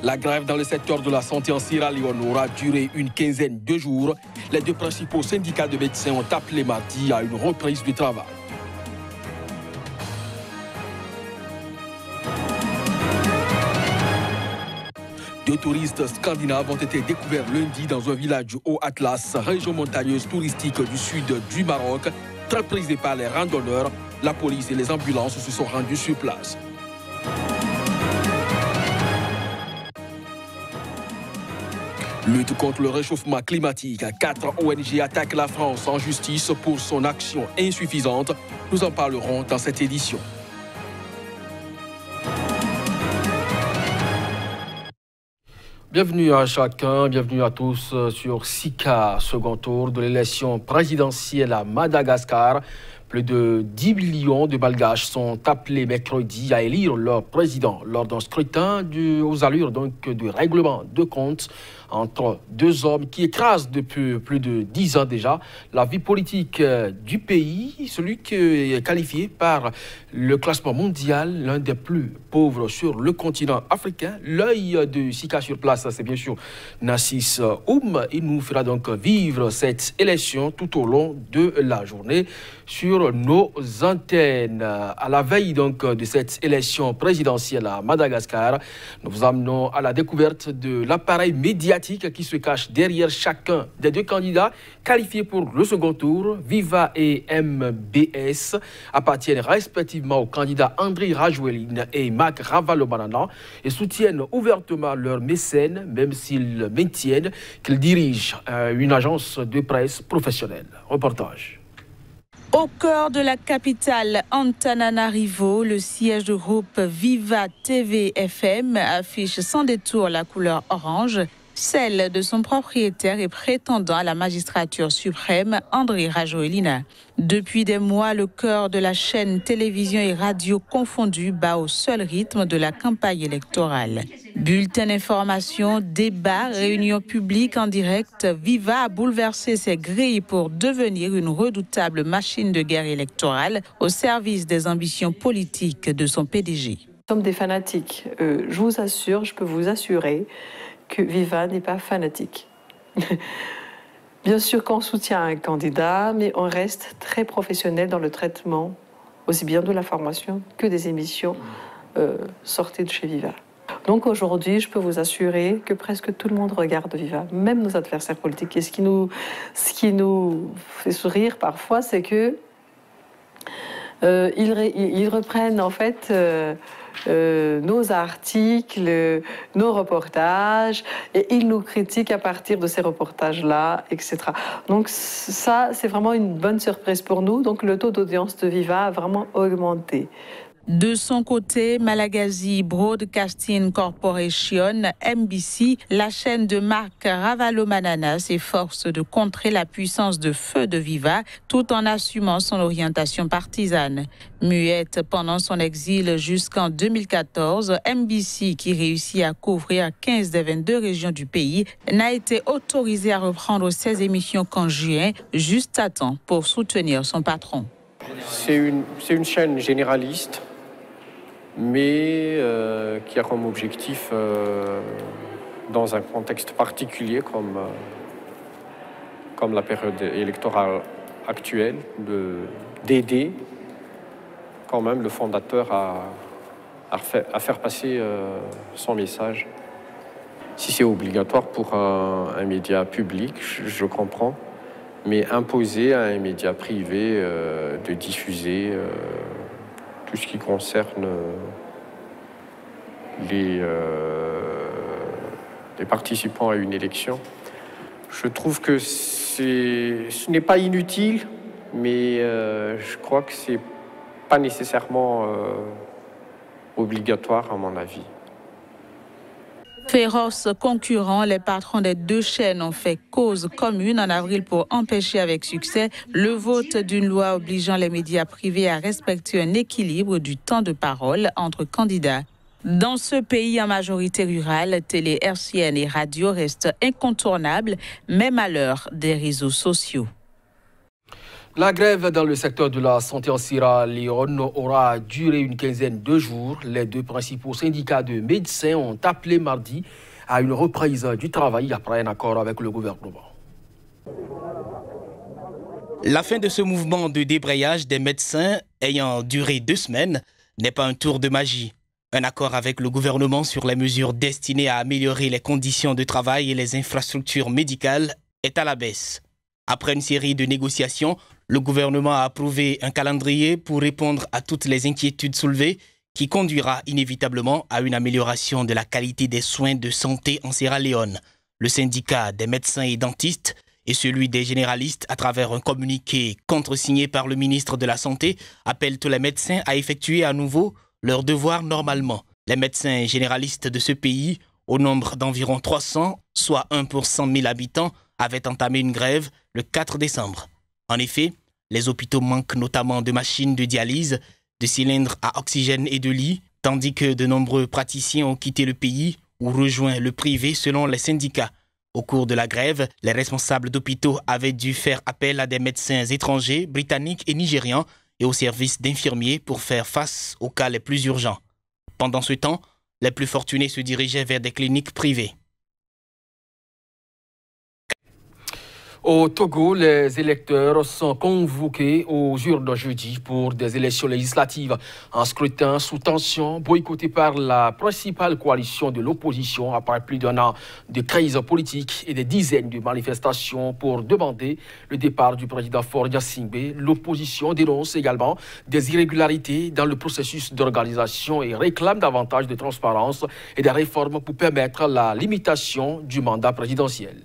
La grève dans le secteur de la santé en Sierra Leone aura duré une quinzaine de jours. Les deux principaux syndicats de médecins ont appelé mardi à une reprise du travail. Deux touristes scandinaves ont été découverts lundi dans un village du Haut-Atlas, région montagneuse touristique du sud du Maroc. Très prisés par les randonneurs, la police et les ambulances se sont rendus sur place. Lutte contre le réchauffement climatique. 4 ONG attaquent la France en justice pour son action insuffisante. Nous en parlerons dans cette édition. Bienvenue à chacun, bienvenue à tous sur SICA, second tour de l'élection présidentielle à Madagascar. Plus de 10 millions de Malgaches sont appelés mercredi à élire leur président lors d'un scrutin aux allures du règlement de compte entre deux hommes qui écrasent depuis plus de 10 ans déjà la vie politique du pays, celui qui est qualifié par le classement mondial l'un des plus pauvres sur le continent africain. L'œil de SICA sur place, c'est bien sûr Nassis Oum. Il nous fera donc vivre cette élection tout au long de la journée sur nos antennes. À la veille donc de cette élection présidentielle à Madagascar, nous vous amenons à la découverte de l'appareil médiatique qui se cache derrière chacun des deux candidats qualifiés pour le second tour. Viva et MBS appartiennent respectivement aux candidats Andry Rajoelina et Marc Ravalomanana et soutiennent ouvertement leurs mécènes, même s'ils maintiennent qu'ils dirigent une agence de presse professionnelle. Reportage. Au cœur de la capitale Antananarivo, le siège du groupe Viva TV FM affiche sans détour la couleur orange, celle de son propriétaire et prétendant à la magistrature suprême, Andry Rajoelina. Depuis des mois, le cœur de la chaîne télévision et radio confondus bat au seul rythme de la campagne électorale. Bulletins d'information, débats, réunions publiques en direct, Viva a bouleversé ses grilles pour devenir une redoutable machine de guerre électorale au service des ambitions politiques de son PDG. Nous sommes des fanatiques. Je peux vous assurer que Viva n'est pas fanatique. Bien sûr qu'on soutient un candidat, mais on reste très professionnel dans le traitement, aussi bien de l'information que des émissions sorties de chez Viva. Donc aujourd'hui, je peux vous assurer que presque tout le monde regarde Viva, même nos adversaires politiques. Et ce qui nous fait sourire parfois, c'est que ils reprennent en fait nos articles, nos reportages, et ils nous critiquent à partir de ces reportages-là, etc. Donc ça, c'est vraiment une bonne surprise pour nous. Donc le taux d'audience de Viva a vraiment augmenté. De son côté, Malagasy Broadcasting Corporation, MBC, la chaîne de Marc Ravalomanana, s'efforce de contrer la puissance de feu de Viva tout en assumant son orientation partisane. Muette pendant son exil jusqu'en 2014, MBC, qui réussit à couvrir 15 des 22 régions du pays, n'a été autorisée à reprendre ses émissions qu'en juin, juste à temps pour soutenir son patron. C'est une chaîne généraliste, mais qui a comme objectif, dans un contexte particulier comme la période électorale actuelle, d'aider quand même le fondateur à faire passer son message. Si c'est obligatoire pour un média public, je comprends, mais imposer à un média privé de diffuser tout ce qui concerne les participants à une élection, je trouve que ce n'est pas inutile, mais je crois que c'est pas nécessairement obligatoire à mon avis. Féroces concurrents, les patrons des deux chaînes ont fait cause commune en avril pour empêcher avec succès le vote d'une loi obligeant les médias privés à respecter un équilibre du temps de parole entre candidats. Dans ce pays en majorité rurale, télé hertzienne et radio restent incontournables, même à l'heure des réseaux sociaux. La grève dans le secteur de la santé en Sierra Leone aura duré une quinzaine de jours. Les deux principaux syndicats de médecins ont appelé mardi à une reprise du travail après un accord avec le gouvernement. La fin de ce mouvement de débrayage des médecins ayant duré 2 semaines n'est pas un tour de magie. Un accord avec le gouvernement sur les mesures destinées à améliorer les conditions de travail et les infrastructures médicales est à la baisse. Après une série de négociations, le gouvernement a approuvé un calendrier pour répondre à toutes les inquiétudes soulevées qui conduira inévitablement à une amélioration de la qualité des soins de santé en Sierra Leone. Le syndicat des médecins et dentistes et celui des généralistes, à travers un communiqué contresigné par le ministre de la Santé, appellent tous les médecins à effectuer à nouveau leurs devoirs normalement. Les médecins généralistes de ce pays, au nombre d'environ 300, soit 1 pour 100 000 habitants, avaient entamé une grève le 4 décembre. En effet, les hôpitaux manquent notamment de machines de dialyse, de cylindres à oxygène et de lits, tandis que de nombreux praticiens ont quitté le pays ou rejoint le privé selon les syndicats. Au cours de la grève, les responsables d'hôpitaux avaient dû faire appel à des médecins étrangers, britanniques et nigérians et aux services d'infirmiers pour faire face aux cas les plus urgents. Pendant ce temps, les plus fortunés se dirigeaient vers des cliniques privées. Au Togo, les électeurs sont convoqués aux urnes jeudi pour des élections législatives. Un scrutin sous tension, boycotté par la principale coalition de l'opposition après plus d'1 an de crise politique et des dizaines de manifestations pour demander le départ du président Faure Gnassingbé. L'opposition dénonce également des irrégularités dans le processus d'organisation et réclame davantage de transparence et des réformes pour permettre la limitation du mandat présidentiel.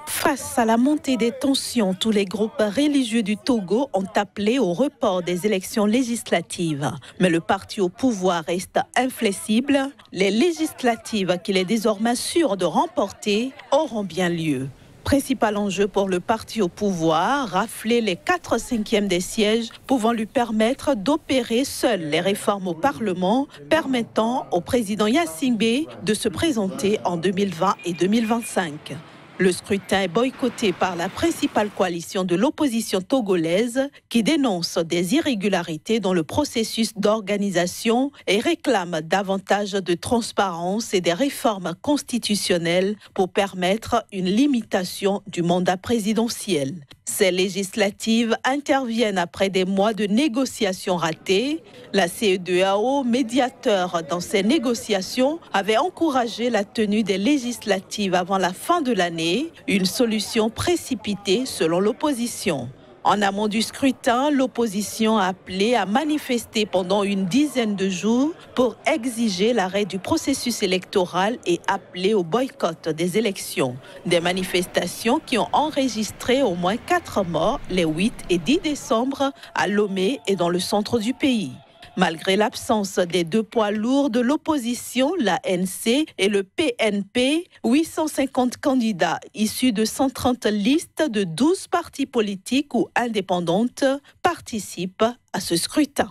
Face à la montée des tensions, tous les groupes religieux du Togo ont appelé au report des élections législatives. Mais le parti au pouvoir reste inflexible. Les législatives qu'il est désormais sûr de remporter auront bien lieu. Principal enjeu pour le parti au pouvoir, rafler les 4/5 des sièges pouvant lui permettre d'opérer seul les réformes au Parlement, permettant au président Gnassingbé de se présenter en 2020 et 2025. Le scrutin est boycotté par la principale coalition de l'opposition togolaise qui dénonce des irrégularités dans le processus d'organisation et réclame davantage de transparence et des réformes constitutionnelles pour permettre une limitation du mandat présidentiel. Ces législatives interviennent après des mois de négociations ratées. La CEDEAO, médiateur dans ces négociations, avait encouragé la tenue des législatives avant la fin de l'année, une solution précipitée selon l'opposition. En amont du scrutin, l'opposition a appelé à manifester pendant une dizaine de jours pour exiger l'arrêt du processus électoral et appeler au boycott des élections. Des manifestations qui ont enregistré au moins 4 morts les 8 et 10 décembre à Lomé et dans le centre du pays. Malgré l'absence des 2 poids lourds de l'opposition, l'ANC et le PNP, 850 candidats issus de 130 listes de 12 partis politiques ou indépendantes participent à ce scrutin.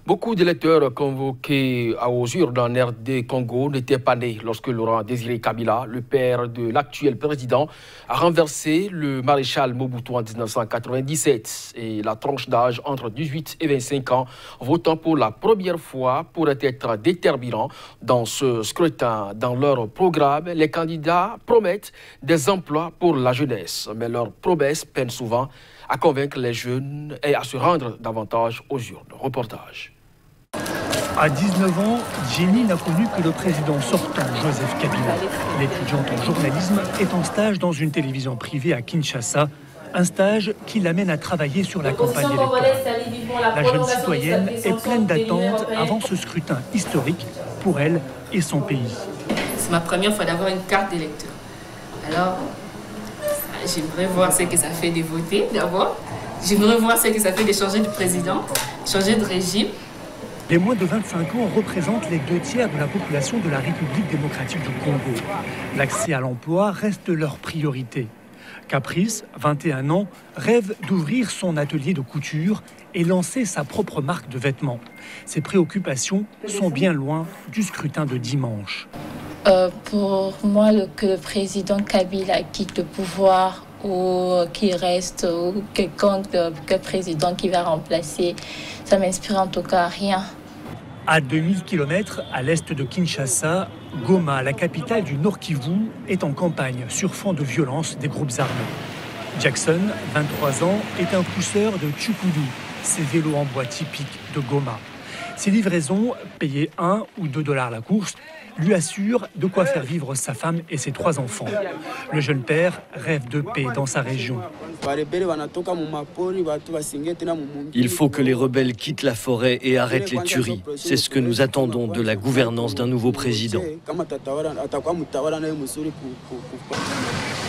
Beaucoup d'électeurs convoqués aux urnes en RD Congo n'étaient pas nés lorsque Laurent Désiré Kabila, le père de l'actuel président, a renversé le maréchal Mobutu en 1997. Et la tranche d'âge entre 18 et 25 ans, votant pour la première fois, pourrait être déterminant dans ce scrutin. Dans leur programme, les candidats promettent des emplois pour la jeunesse. Mais leurs promesses peinent souvent à convaincre les jeunes et à se rendre davantage aux urnes. Reportage. À 19 ans, Jenny n'a connu que le président sortant, Joseph Kabila. L'étudiante en journalisme est en stage dans une télévision privée à Kinshasa, un stage qui l'amène à travailler sur la campagne électorale. La jeune citoyenne est pleine d'attentes avant ce scrutin historique pour elle et son pays. C'est ma première fois d'avoir une carte d'électeur. Alors, j'aimerais voir ce que ça fait de voter d'abord. J'aimerais voir ce que ça fait de changer de président, changer de régime. Les moins de 25 ans représentent les 2/3 de la population de la République démocratique du Congo. L'accès à l'emploi reste leur priorité. Caprice, 21 ans, rêve d'ouvrir son atelier de couture et lancer sa propre marque de vêtements. Ses préoccupations sont bien loin du scrutin de dimanche. Pour moi, que le président Kabila quitte le pouvoir ou qui reste, ou que président qui va remplacer. Ça m'inspire en tout cas rien. À 2000 km à l'est de Kinshasa, Goma, la capitale du Nord Kivu, est en campagne sur fond de violence des groupes armés. Jackson, 23 ans, est un pousseur de Tchukudu, ces vélos en bois typiques de Goma. Ces livraisons, payées 1 ou 2 $ la course, lui assurent de quoi faire vivre sa femme et ses 3 enfants. Le jeune père rêve de paix dans sa région. Il faut que les rebelles quittent la forêt et arrêtent les tueries. C'est ce que nous attendons de la gouvernance d'un nouveau président.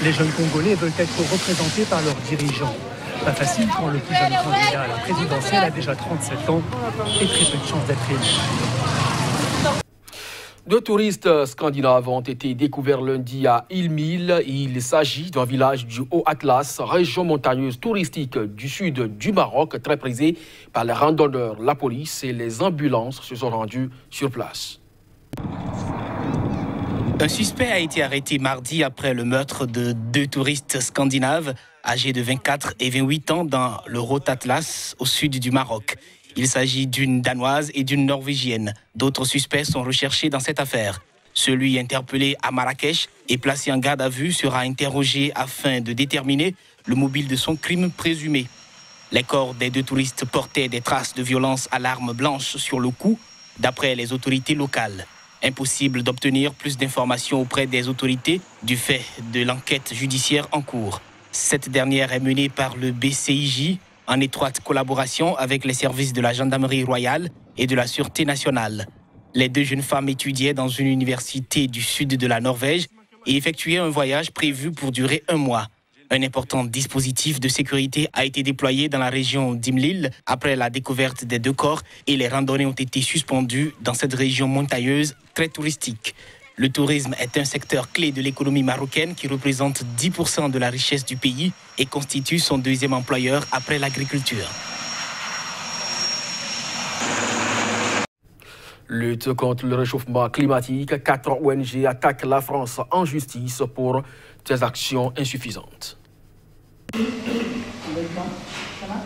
Les jeunes Congolais veulent être représentés par leurs dirigeants. Pas facile quand le plus jeune candidat à la présidentielle a déjà 37 ans et très peu de chances d'être élu. 2 touristes scandinaves ont été découverts lundi à Ilmil. Il s'agit d'un village du Haut-Atlas, région montagneuse touristique du sud du Maroc, très prisée par les randonneurs. La police et les ambulances se sont rendus sur place. Un suspect a été arrêté mardi après le meurtre de 2 touristes scandinaves âgés de 24 et 28 ans dans le Haut-Atlas, au sud du Maroc. Il s'agit d'une Danoise et d'une Norvégienne. D'autres suspects sont recherchés dans cette affaire. Celui interpellé à Marrakech et placé en garde à vue sera interrogé afin de déterminer le mobile de son crime présumé. Les corps des 2 touristes portaient des traces de violence à l'arme blanche sur le cou, d'après les autorités locales. Impossible d'obtenir plus d'informations auprès des autorités du fait de l'enquête judiciaire en cours. Cette dernière est menée par le BCIJ en étroite collaboration avec les services de la gendarmerie royale et de la sûreté nationale. Les 2 jeunes femmes étudiaient dans une université du sud de la Norvège et effectuaient un voyage prévu pour durer 1 mois. Un important dispositif de sécurité a été déployé dans la région d'Imlil après la découverte des 2 corps et les randonnées ont été suspendues dans cette région montagneuse très touristique. Le tourisme est un secteur clé de l'économie marocaine qui représente 10% de la richesse du pays et constitue son 2e employeur après l'agriculture. Lutte contre le réchauffement climatique, 4 ONG attaquent la France en justice pour des actions insuffisantes.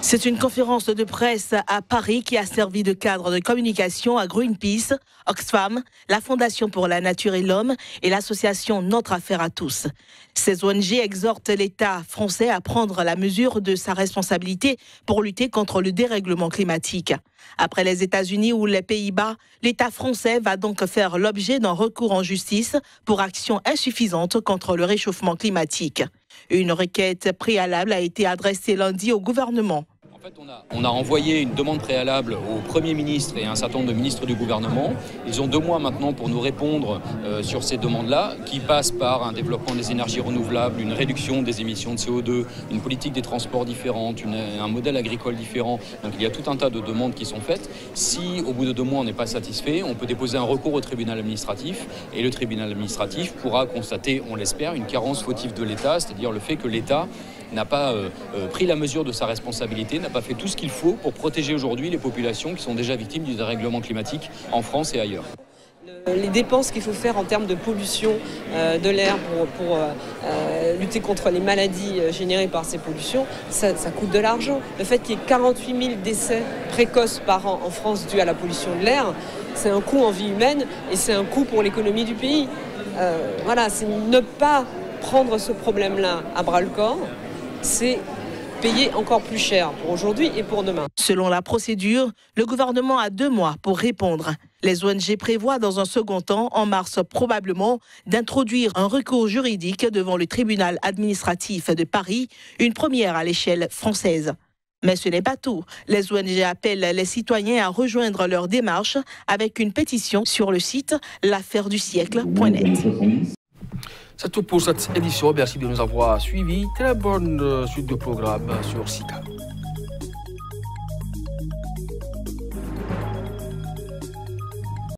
C'est une conférence de presse à Paris qui a servi de cadre de communication à Greenpeace, Oxfam, la Fondation pour la Nature et l'Homme et l'association Notre Affaire à tous. Ces ONG exhortent l'État français à prendre la mesure de sa responsabilité pour lutter contre le dérèglement climatique. Après les États-Unis ou les Pays-Bas, l'État français va donc faire l'objet d'un recours en justice pour actions insuffisantes contre le réchauffement climatique. Une requête préalable a été adressée lundi au gouvernement. En fait, on a envoyé une demande préalable au Premier ministre et à un certain nombre de ministres du gouvernement. Ils ont 2 mois maintenant pour nous répondre sur ces demandes-là, qui passent par un développement des énergies renouvelables, une réduction des émissions de CO2, une politique des transports différente, un modèle agricole différent. Donc il y a tout un tas de demandes qui sont faites. Si au bout de 2 mois on n'est pas satisfait, on peut déposer un recours au tribunal administratif et le tribunal administratif pourra constater, on l'espère, une carence fautive de l'État, c'est-à-dire le fait que l'État n'a pas pris la mesure de sa responsabilité, n'a pas fait tout ce qu'il faut pour protéger aujourd'hui les populations qui sont déjà victimes du dérèglement climatique en France et ailleurs. Les dépenses qu'il faut faire en termes de pollution de l'air pour lutter contre les maladies générées par ces pollutions, ça coûte de l'argent. Le fait qu'il y ait 48 000 décès précoces par an en France dus à la pollution de l'air, c'est un coût en vie humaine et c'est un coût pour l'économie du pays. Voilà, c'est ne pas prendre ce problème-là à bras-le-corps, c'est payer encore plus cher pour aujourd'hui et pour demain. Selon la procédure, le gouvernement a 2 mois pour répondre. Les ONG prévoient dans un second temps, en mars probablement, d'introduire un recours juridique devant le tribunal administratif de Paris, une première à l'échelle française. Mais ce n'est pas tout. Les ONG appellent les citoyens à rejoindre leur démarche avec une pétition sur le site l'affairedusiècle.net. C'est tout pour cette édition. Merci de nous avoir suivis. Très bonne suite de programme sur SICA.